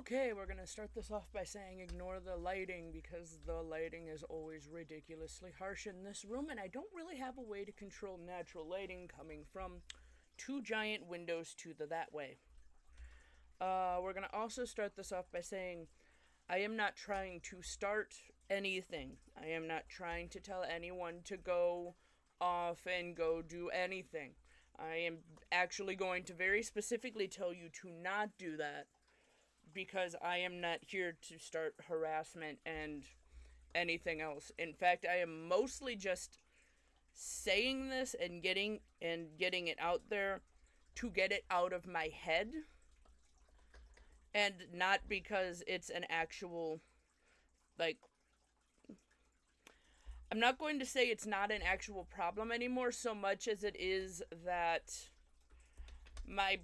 Okay, we're gonna start this off by saying ignore the lighting because the lighting is always ridiculously harsh in this room, and I don't really have a way to control natural lighting coming from two giant windows to the that way. We're gonna also start this off by saying I am not trying to start anything. I am not trying to tell anyone to go off and go do anything. I am actually going to very specifically tell you to not do that because I am not here to start harassment and anything else. In fact, I am mostly just saying this and getting it out there to get it out of my head, and not because it's an actual, like, I'm not going to say it's not an actual problem anymore so much as it is that my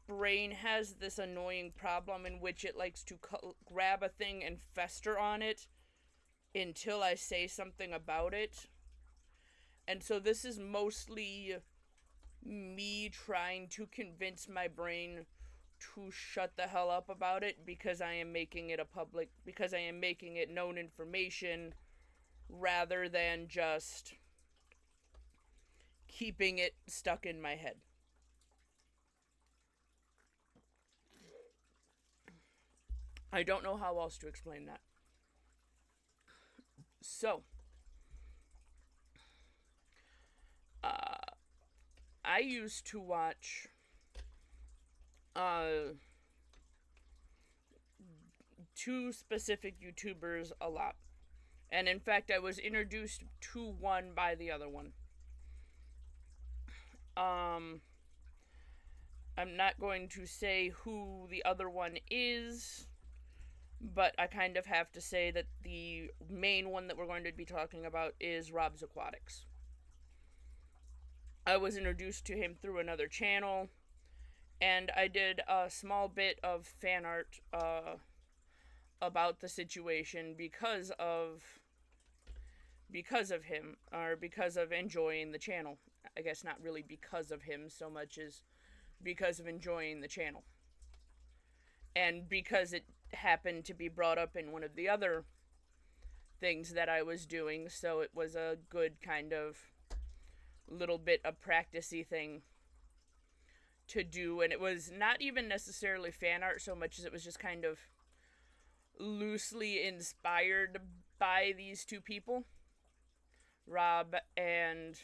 brain has this annoying problem in which it likes to grab a thing and fester on it until I say something about it. And so this is mostly me trying to convince my brain to shut the hell up about it because I am making it because I am making it known information rather than just keeping it stuck in my head. I don't know how else to explain that. So, I used to watch uh, two specific YouTubers a lot. And in fact, I was introduced to one by the other one. I'm not going to say who the other one is, but I kind of have to say that the main one that we're going to be talking about is Rob's Aquatics. I was introduced to him through another channel, and I did a small bit of fan art about the situation because of him, or because of enjoying the channel. I guess not really because of him so much as because of enjoying the channel. And because it happened to be brought up in one of the other things that I was doing, so it was a good kind of little bit of practicey thing to do. And it was not even necessarily fan art so much as it was just kind of loosely inspired by these two people, Rob and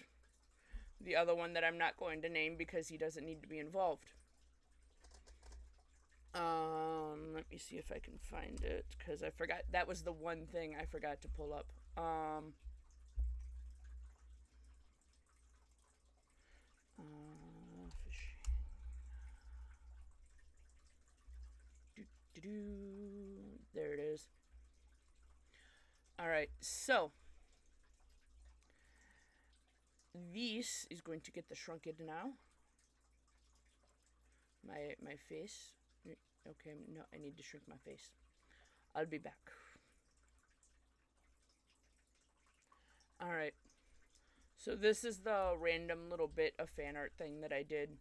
the other one that I'm not going to name because he doesn't need to be involved. Let me see if I can find it, because I forgot. That was the one thing I forgot to pull up. Fishing. There it is. Alright, so this is going to get the shrunken now. My face. Okay, no, I need to shrink my face. I'll be back. Alright. So this is the random little bit of fan art thing that I did.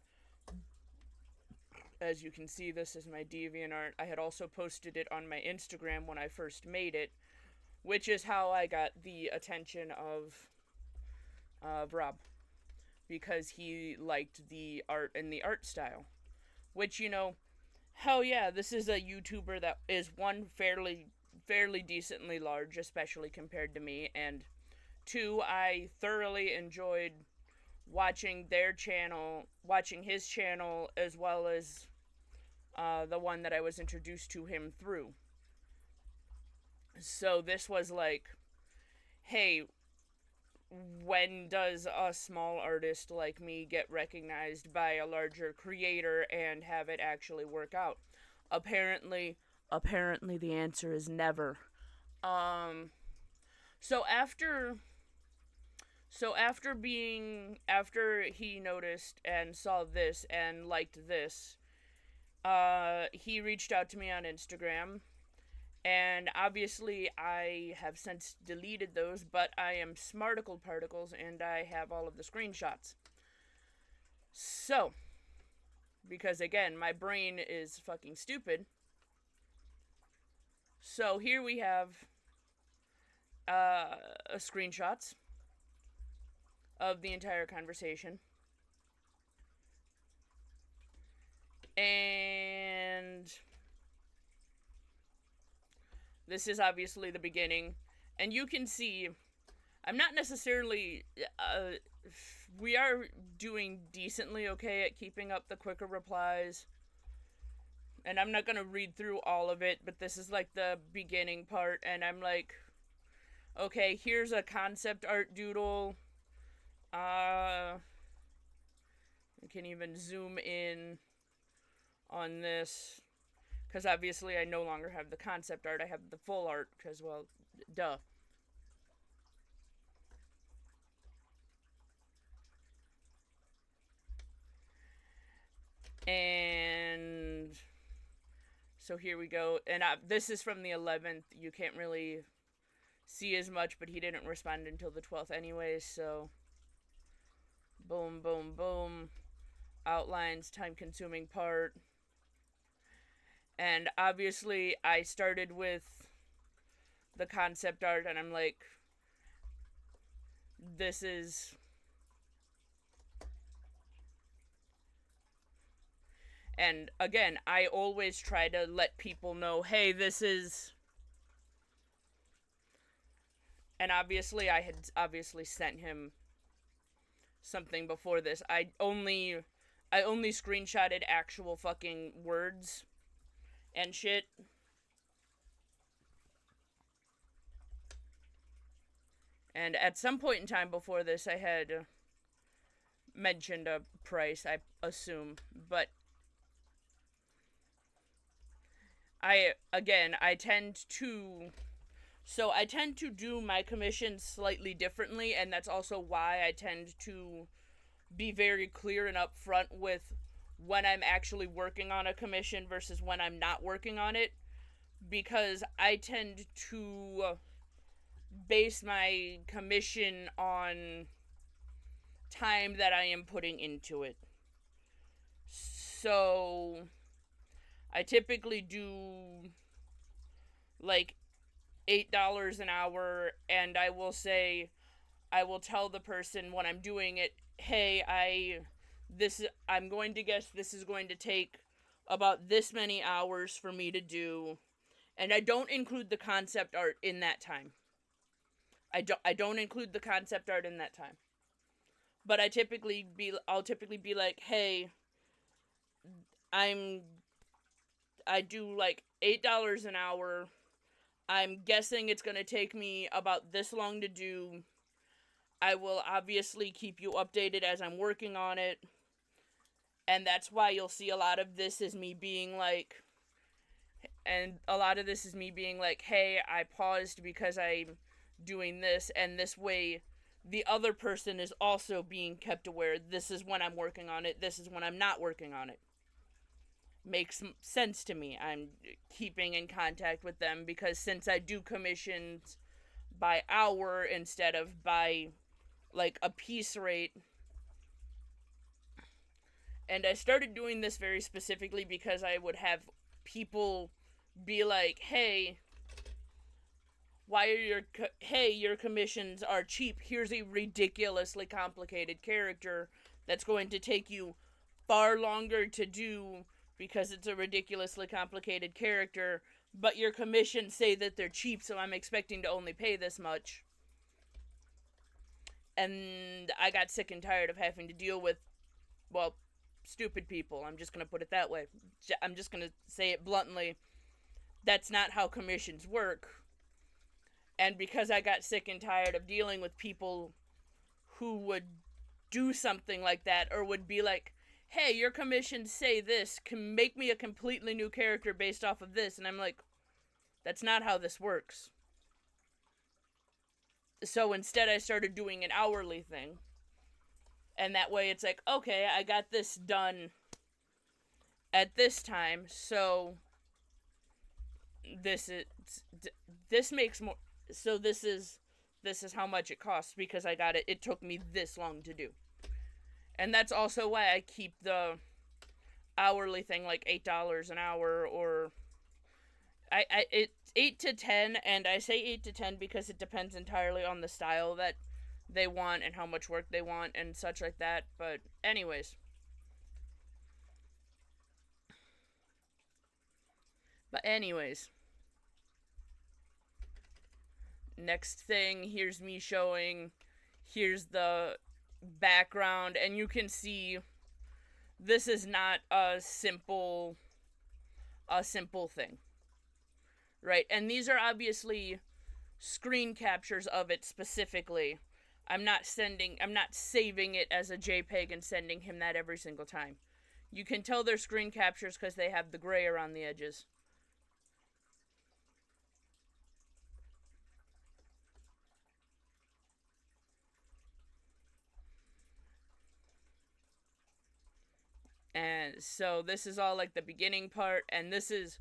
As you can see, this is my DeviantArt. I had also posted it on my Instagram when I first made it, which is how I got the attention of Rob, because he liked the art and the art style. Which, you know, hell yeah, this is a YouTuber that is, one, fairly decently large, especially compared to me, and two, I thoroughly enjoyed watching his channel, as well as the one that I was introduced to him through. So this was like, hey, when does a small artist like me get recognized by a larger creator and have it actually work out? Apparently the answer is never. So after he noticed and saw this and liked this, he reached out to me on Instagram. And obviously, I have since deleted those, but I am Smarticle Particles, and I have all of the screenshots. So, because again, my brain is fucking stupid, So here we have screenshots of the entire conversation. And this is obviously the beginning. And you can see, I'm not necessarily, we are doing decently okay at keeping up the quicker replies. And I'm not going to read through all of it, but this is like the beginning part. And I'm like, okay, here's a concept art doodle. I can even zoom in on this. Because obviously I no longer have the concept art. I have the full art because, well, duh. And so here we go. And this is from the 11th. You can't really see as much, but he didn't respond until the 12th anyways, so boom, boom, boom. Outlines, time-consuming part. And obviously I started with the concept art, and I'm like, this is... And again, I always try to let people know, hey, this is... And obviously I had sent him something before this. I only screenshotted actual fucking words and shit. And at some point in time before this, I had mentioned a price, I assume. But I tend to do my commissions slightly differently, and that's also why I tend to be very clear and upfront with when I'm actually working on a commission versus when I'm not working on it, because I tend to base my commission on time that I am putting into it. So I typically do like $8 an hour, and I will tell the person when I'm doing it, hey, I'm going to guess this is going to take about this many hours for me to do, and I don't include the concept art in that time. I don't include the concept art in that time. But I'll typically be like, hey, I do like $8 an hour. I'm guessing it's going to take me about this long to do. I will obviously keep you updated as I'm working on it. And that's why you'll see a lot of this is me being like, hey, I paused because I'm doing this, and this way the other person is also being kept aware. This is when I'm working on it. This is when I'm not working on it. Makes sense to me. I'm keeping in contact with them because since I do commissions by hour instead of by like a piece rate, and I started doing this very specifically because I would have people be like, hey, your commissions are cheap. Here's a ridiculously complicated character that's going to take you far longer to do because it's a ridiculously complicated character, but your commissions say that they're cheap, so I'm expecting to only pay this much. And I got sick and tired of having to deal with, well, stupid people. I'm just going to put it that way. I'm just going to say it bluntly. That's not how commissions work. And because I got sick and tired of dealing with people who would do something like that, or would be like, hey, your commissions say this, can make me a completely new character based off of this. And I'm like, that's not how this works. So instead I started doing an hourly thing. And that way it's like, okay, I got this done at this time, so this makes more, so this is how much it costs because it took me this long to do. And that's also why I keep the hourly thing like $8 an hour, or It's 8 to 10, and I say 8 to 10 because it depends entirely on the style that they want and how much work they want and such like that. But anyways, next thing, here's me showing. Here's the background, and you can see this is not a simple thing, right? And these are obviously screen captures of it specifically. I'm not saving it as a JPEG and sending him that every single time. You can tell they're screen captures because they have the gray around the edges. And so this is all like the beginning part, and this is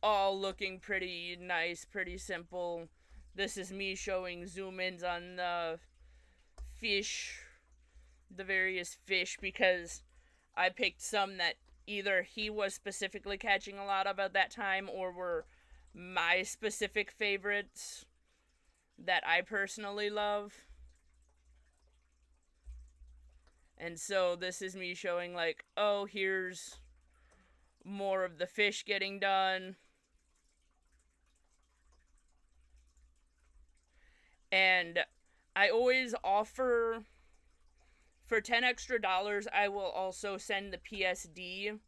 all looking pretty nice, pretty simple. This is me showing zoom ins on fish, the various fish, because I picked some that either he was specifically catching a lot of at that time or were my specific favorites that I personally love. And so this is me showing, like, oh, here's more of the fish getting done. And I always offer, for $10 extra, I will also send the PSD.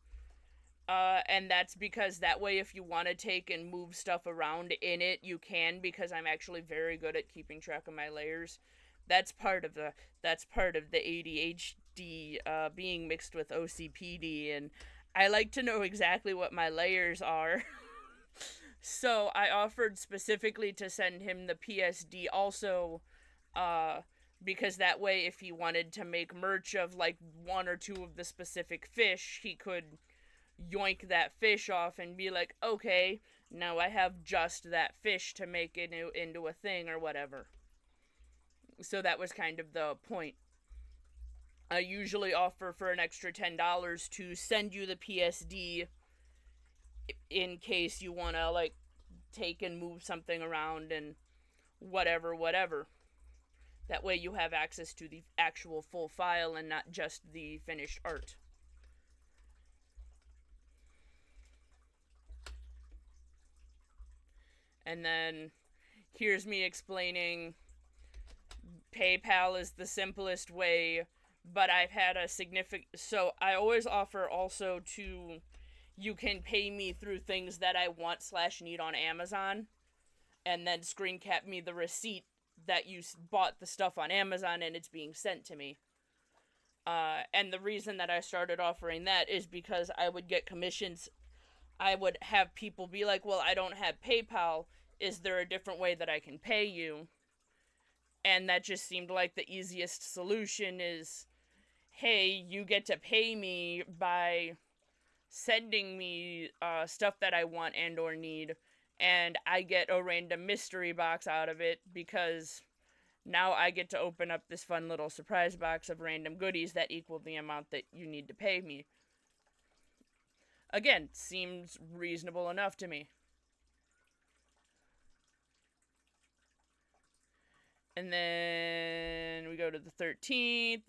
And that's because that way, if you want to take and move stuff around in it, you can, because I'm actually very good at keeping track of my layers. That's part of the ADHD being mixed with OCPD, and I like to know exactly what my layers are. So I offered specifically to send him the PSD also, uh, because that way, if he wanted to make merch of like one or two of the specific fish, he could yoink that fish off and be like, okay, now I have just that fish to make it into a thing or whatever. So that was kind of the point. I usually offer for an extra $10 to send you the PSD in case you want to, like, take and move something around and whatever. That way you have access to the actual full file and not just the finished art. And then here's me explaining PayPal is the simplest way, but I've had a significant. So I always offer also to. You can pay me through things that I want/need on Amazon, and then screen cap me the receipt that you bought the stuff on Amazon and it's being sent to me. And the reason that I started offering that is because I would get commissions. I would have people be like, well, I don't have PayPal. Is there a different way that I can pay you? And that just seemed like the easiest solution is, hey, you get to pay me by sending me stuff that I want and or need, and I get a random mystery box out of it because now I get to open up this fun little surprise box of random goodies that equal the amount that you need to pay me. Again, seems reasonable enough to me. And then we go to the 13th,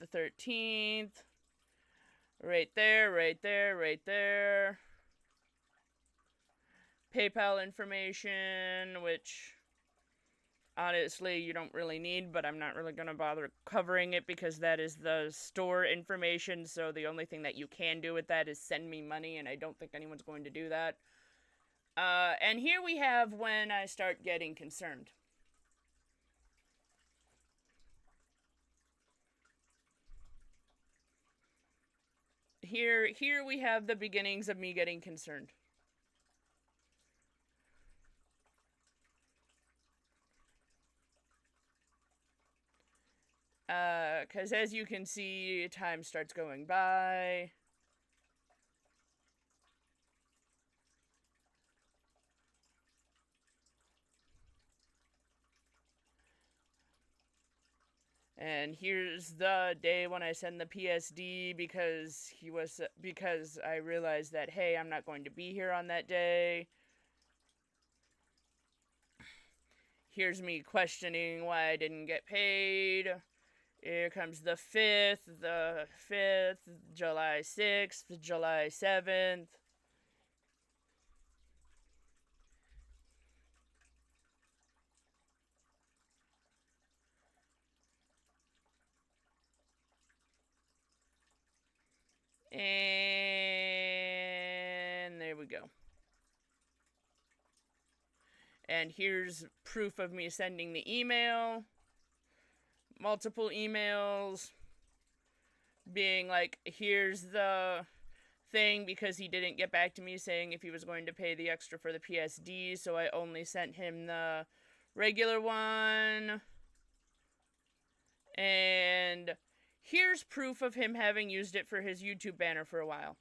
right there. PayPal information, which honestly you don't really need, but I'm not really going to bother covering it because that is the store information, so the only thing that you can do with that is send me money, and I don't think anyone's going to do that. And here we have when I start getting concerned. Here we have the beginnings of me getting concerned. Because as you can see, time starts going by. And here's the day when I send the PSD because I realized that, hey, I'm not going to be here on that day. here's me questioning why I didn't get paid. Here comes the 5th, July 6th, July 7th. And there we go. And here's proof of me sending the email. Multiple emails. Being like, here's the thing, because he didn't get back to me saying if he was going to pay the extra for the PSD, so I only sent him the regular one. And here's proof of him having used it for his YouTube banner for a while.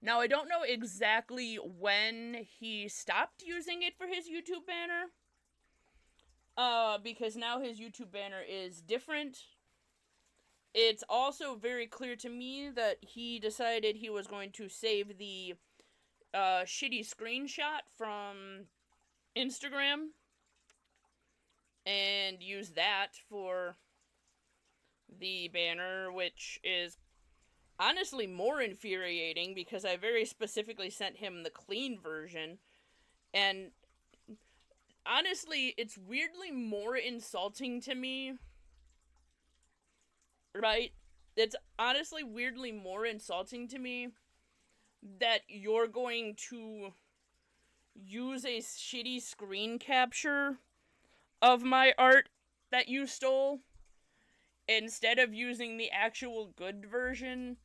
Now, I don't know exactly when he stopped using it for his YouTube banner, because now his YouTube banner is different. It's also very clear to me that he decided he was going to save the shitty screenshot from Instagram and use that for the banner, which is honestly more infuriating because I very specifically sent him the clean version. And honestly, it's weirdly more insulting to me. Right? It's honestly weirdly more insulting to me that you're going to use a shitty screen capture of my art that you stole instead of using the actual good version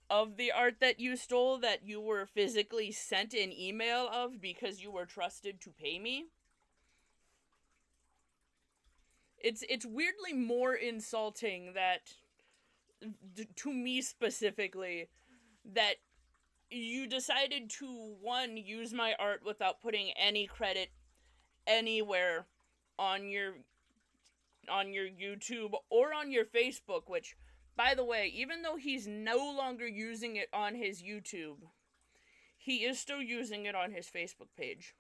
of the art that you stole that you were physically sent an email of because you were trusted to pay me. It's weirdly more insulting that, to me specifically, that you decided to, one, use my art without putting any credit anywhere on your YouTube or on your Facebook, which, by the way, even though he's no longer using it on his YouTube, he is still using it on his Facebook page.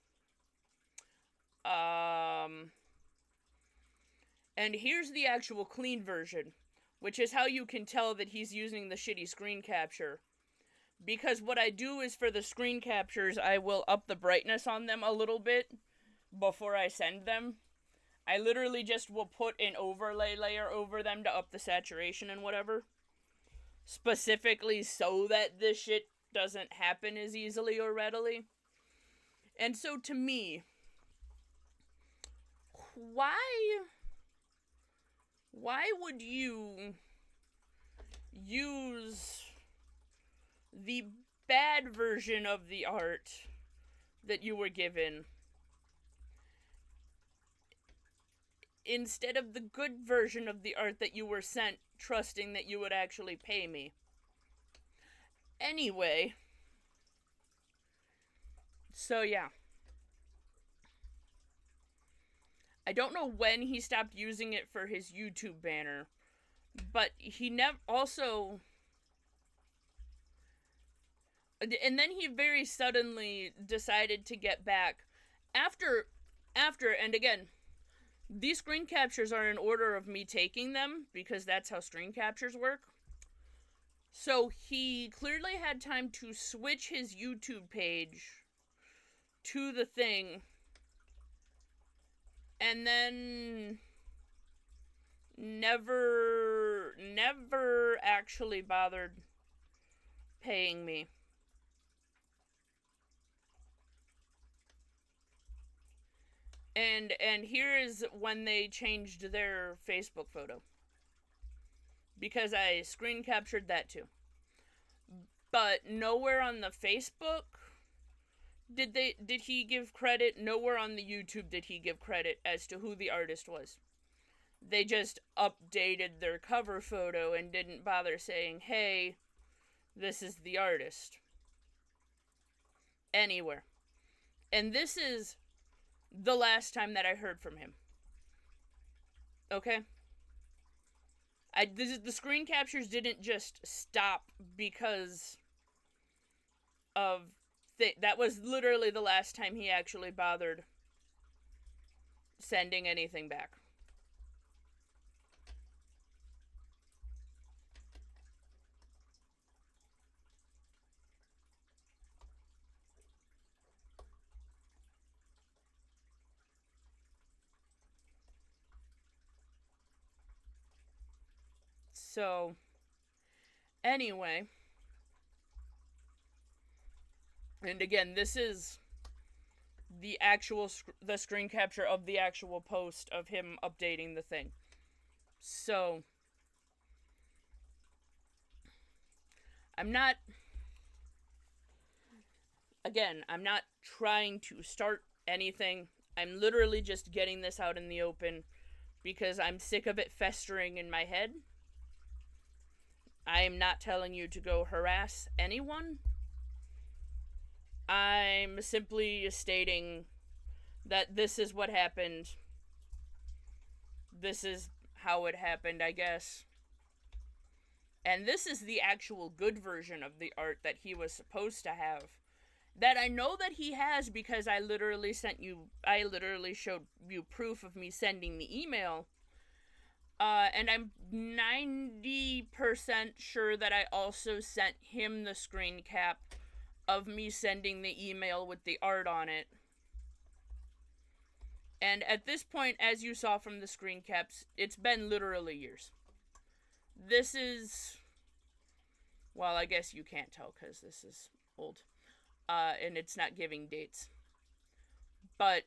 And here's the actual clean version, which is how you can tell that he's using the shitty screen capture. Because what I do is, for the screen captures, I will up the brightness on them a little bit before I send them. I literally just will put an overlay layer over them to up the saturation and whatever. Specifically so that this shit doesn't happen as easily or readily. And so to me, why would you use the bad version of the art that you were given instead of the good version of the art that you were sent, trusting that you would actually pay me? Anyway, so yeah. I don't know when he stopped using it for his YouTube banner, but he never also... And then he very suddenly decided to get back after, and again, these screen captures are in order of me taking them, because that's how screen captures work. So he clearly had time to switch his YouTube page to the thing, and then never actually bothered paying me. And here is when they changed their Facebook photo, because I screen captured that too. But nowhere on the Facebook did he give credit. Nowhere on the YouTube did he give credit as to who the artist was. They just updated their cover photo and didn't bother saying, hey, this is the artist, anywhere. And this is the last time that I heard from him. Okay? The screen captures didn't just stop because of... that was literally the last time he actually bothered sending anything back. So, anyway, and again, this is the screen capture of the actual post of him updating the thing. So, I'm not trying to start anything. I'm literally just getting this out in the open because I'm sick of it festering in my head. I am not telling you to go harass anyone. I'm simply stating that this is what happened. This is how it happened, I guess. And this is the actual good version of the art that he was supposed to have. That I know that he has because I literally showed you proof of me sending the email. And I'm 90% sure that I also sent him the screen cap of me sending the email with the art on it. And at this point, as you saw from the screen caps, it's been literally years. This is... Well, I guess you can't tell because this is old. And it's not giving dates. But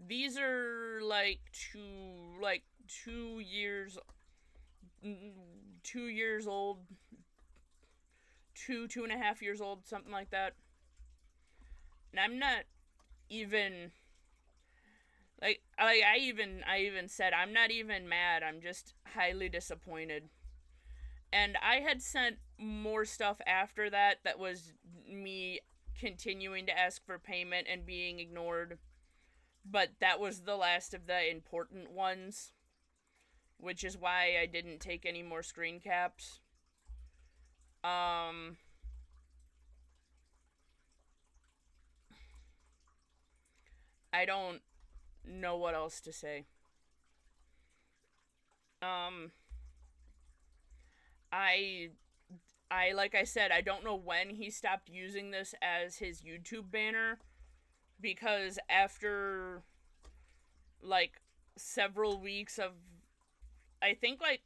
these are like 2 years old, 2.5 years old, something like that. And I'm not even I even said I'm not even mad. I'm just highly disappointed. And I had sent more stuff after that was me continuing to ask for payment and being ignored. But that was the last of the important ones, which is why I didn't take any more screen caps. I don't know what else to say. I like I said, I don't know when he stopped using this as his YouTube banner, because after like several weeks of I think I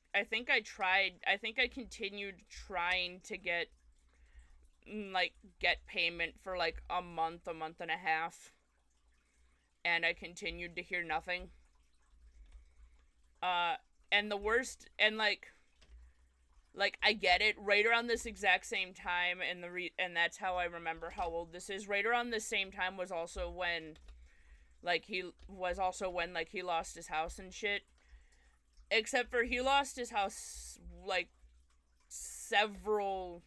continued trying to get payment for like a month and a half, and I continued to hear nothing. And the worst, and like I get it, right around this exact same time, and that's how I remember how old this is. Right around the same time was also when he lost his house and shit. Except for he lost his house several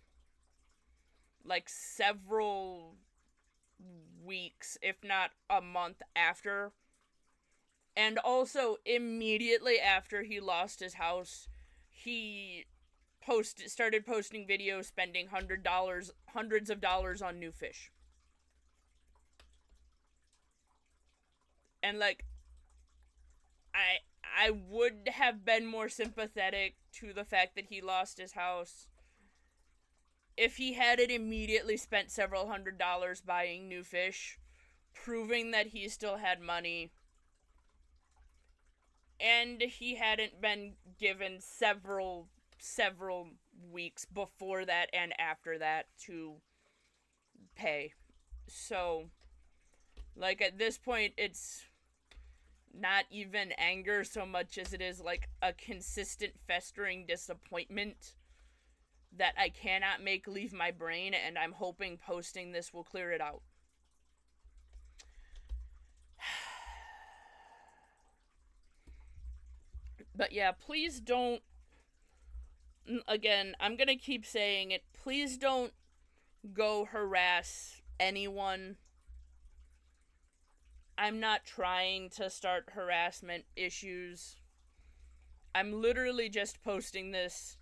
weeks, if not a month after. And also immediately after he lost his house, he started posting videos spending hundreds of dollars on new fish. And I would have been more sympathetic to the fact that he lost his house if he hadn't immediately spent several $100s buying new fish, proving that he still had money, and he hadn't been given several weeks before that and after that to pay. So, at this point, it's not even anger so much as it is a consistent festering disappointment that I cannot make leave my brain, and I'm hoping posting this will clear it out. But yeah, please don't, again, I'm gonna keep saying it, please don't go harass anyone. I'm not trying to start harassment issues. I'm literally just posting this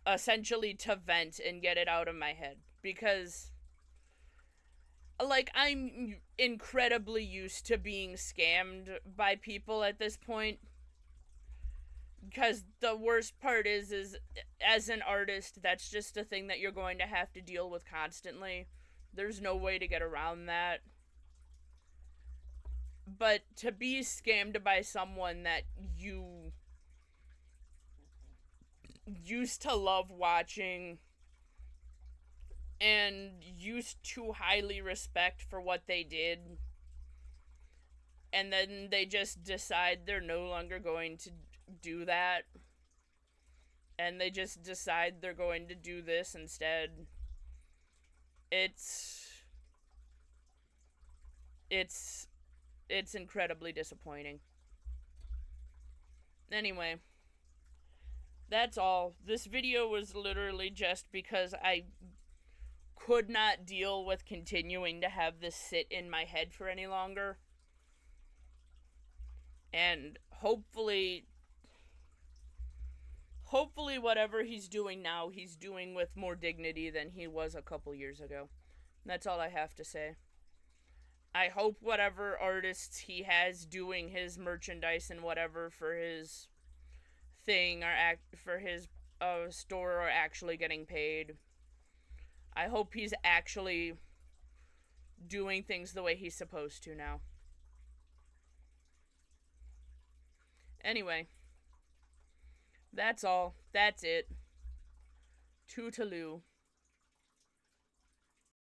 essentially to vent and get it out of my head. Because, like, I'm incredibly used to being scammed by people at this point. Because the worst part is as an artist, that's just a thing that you're going to have to deal with constantly. There's no way to get around that. But to be scammed by someone that you used to love watching and used to highly respect for what they did, and then they just decide they're no longer going to do that, and they just decide they're going to do this instead. It's it's it's incredibly disappointing. Anyway, that's all. This video was literally just because I could not deal with continuing to have this sit in my head for any longer. And hopefully whatever he's doing now, he's doing with more dignity than he was a couple years ago. That's all I have to say. I hope whatever artists he has doing his merchandise and whatever for his thing for his store are actually getting paid. I hope he's actually doing things the way he's supposed to now. Anyway, that's all. That's it. Toodaloo.